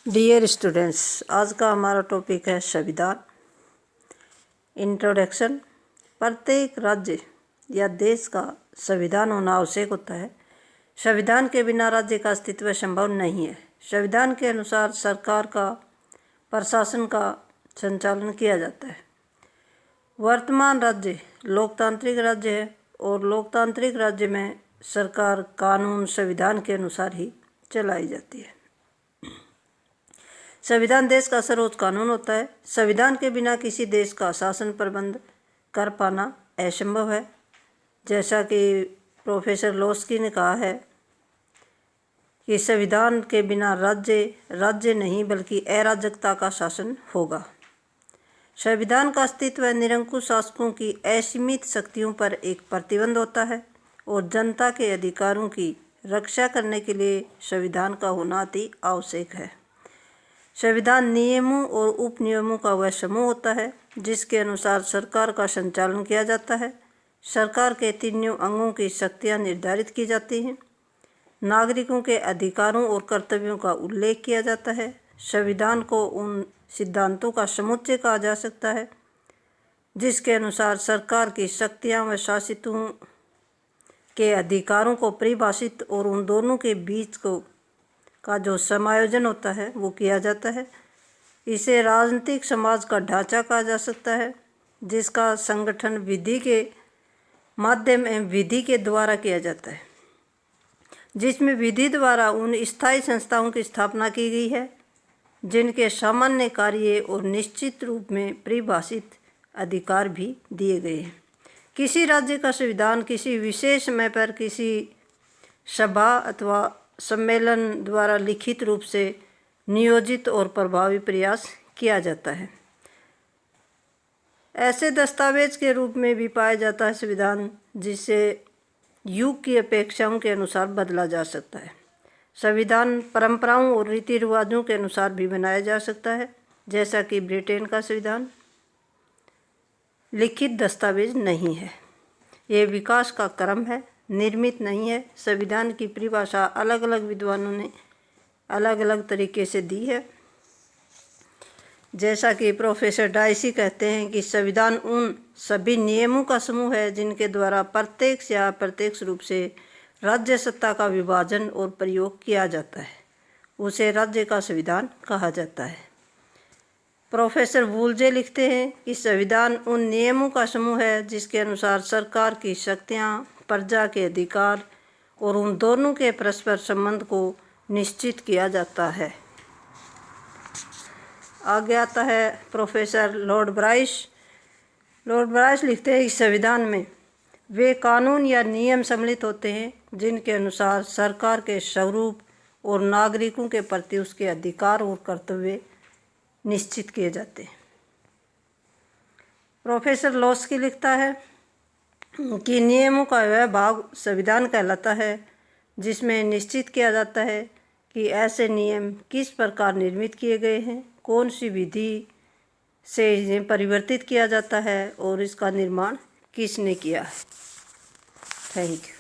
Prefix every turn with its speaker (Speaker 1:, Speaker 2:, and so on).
Speaker 1: Dear students, आज का हमारा टॉपिक है संविधान। इंट्रोडक्शन। प्रत्येक राज्य या देश का संविधान होना आवश्यक होता है। संविधान के बिना राज्य का अस्तित्व संभव नहीं है। संविधान के अनुसार सरकार का, प्रशासन का संचालन किया जाता है। वर्तमान राज्य लोकतांत्रिक राज्य है और लोकतांत्रिक राज्य में सरकार कानून संविधान के अनुसार ही चलाई जाती है। संविधान देश का सर्वोच्च कानून होता है। संविधान के बिना किसी देश का शासन प्रबंध कर पाना असंभव है। जैसा कि प्रोफेसर लोस्की ने कहा है कि संविधान के बिना राज्य नहीं बल्कि अराजकता का शासन होगा। संविधान का अस्तित्व निरंकुश शासकों की असीमित शक्तियों पर एक प्रतिबंध होता है और जनता के अधिकारों की रक्षा करने के लिए संविधान का होना अति आवश्यक है। संविधान नियमों और उपनियमों का वह समूह होता है जिसके अनुसार सरकार का संचालन किया जाता है। सरकार के तीनों अंगों की शक्तियां निर्धारित की जाती हैं। नागरिकों के अधिकारों और कर्तव्यों का उल्लेख किया जाता है। संविधान को उन सिद्धांतों का समुच्चय कहा जा सकता है जिसके अनुसार सरकार की शक्तियां व शासितों के अधिकारों को परिभाषित और उन दोनों के बीच का जो समायोजन होता है वो किया जाता है। इसे राजनीतिक समाज का ढांचा कहा जा सकता है जिसका संगठन विधि के माध्यम एवं विधि के द्वारा किया जाता है, जिसमें विधि द्वारा उन स्थायी संस्थाओं की स्थापना की गई है जिनके सामान्य कार्य और निश्चित रूप में परिभाषित अधिकार भी दिए गए हैं। किसी राज्य का संविधान किसी विशेष समय पर किसी सभा अथवा सम्मेलन द्वारा लिखित रूप से नियोजित और प्रभावी प्रयास किया जाता है। ऐसे दस्तावेज के रूप में भी पाया जाता है संविधान, जिसे युग की अपेक्षाओं के अनुसार बदला जा सकता है। संविधान परंपराओं और रीति रिवाजों के अनुसार भी बनाया जा सकता है, जैसा कि ब्रिटेन का संविधान लिखित दस्तावेज नहीं है। ये विकास का क्रम है, निर्मित नहीं है। संविधान की परिभाषा अलग अलग विद्वानों ने अलग अलग तरीके से दी है। जैसा कि प्रोफेसर डाइसी कहते हैं कि संविधान उन सभी नियमों का समूह है जिनके द्वारा प्रत्यक्ष या अप्रत्यक्ष रूप से राज्य सत्ता का विभाजन और प्रयोग किया जाता है, उसे राज्य का संविधान कहा जाता है। प्रोफेसर वुलजे लिखते हैं कि संविधान उन नियमों का समूह है जिसके अनुसार सरकार की शक्तियां, प्रजा के अधिकार और उन दोनों के परस्पर संबंध को निश्चित किया जाता है। आगे आता है प्रोफेसर लॉर्ड ब्राइस लिखते हैं कि संविधान में वे कानून या नियम सम्मिलित होते हैं जिनके अनुसार सरकार के स्वरूप और नागरिकों के प्रति उसके अधिकार और कर्तव्य निश्चित किए जाते हैं। प्रोफेसर लोस्की लिखता है कि नियमों का वह भाग संविधान कहलाता है जिसमें निश्चित किया जाता है कि ऐसे नियम किस प्रकार निर्मित किए गए हैं, कौन सी विधि से इन्हें परिवर्तित किया जाता है और इसका निर्माण किसने किया है। Thank you.